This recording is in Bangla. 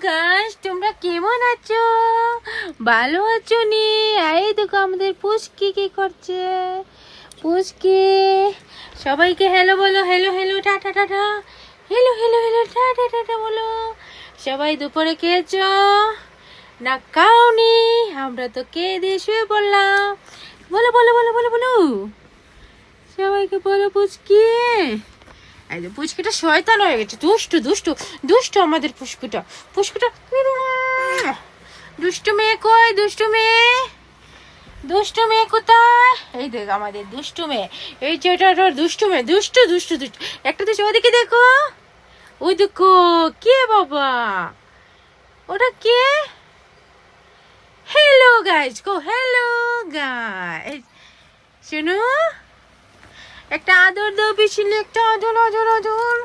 গাইস, তোমরা কেমন আছো? ভালো আছো নি? এই দেখো আমাদের পুচকি কি করছে। পুচকি, সবাইকে হ্যালো বলো। Hello hello tata tata. Hello hello hello tata tata বলো। সবাই দুপুরে খেয়েছো না? খাওনি? আমরা তো খেয়ে দিয়ে শুয়ে পড়লাম। বলো বলো বলো বলো বলো, সবাইকে বলো। পুচকি, এই যে পুচকিটা শয়তান হয়ে গেছে, দুষ্টু দুষ্টু দুষ্টু আমাদের পুচকুটা। পুচকুটা দুষ্টু মেয়ে কই? দুষ্টু মেয়ে, দুষ্টু মেয়ে কোথায়? এই দেখ আমাদের দুষ্টু মেয়ে। এই যে এটা দুষ্টু মেয়ে, দুষ্টু দুষ্টু দুষ্টু। একটা দুষ্টু, ওদিকে দেখো, ওই দেখো। কে বাবা ওটা? কে? হ্যালো গাইজ, গো হ্যালো গাইজ। শোনো, একটা আদর দাও, পিছনে একটা আদর আদর আদর।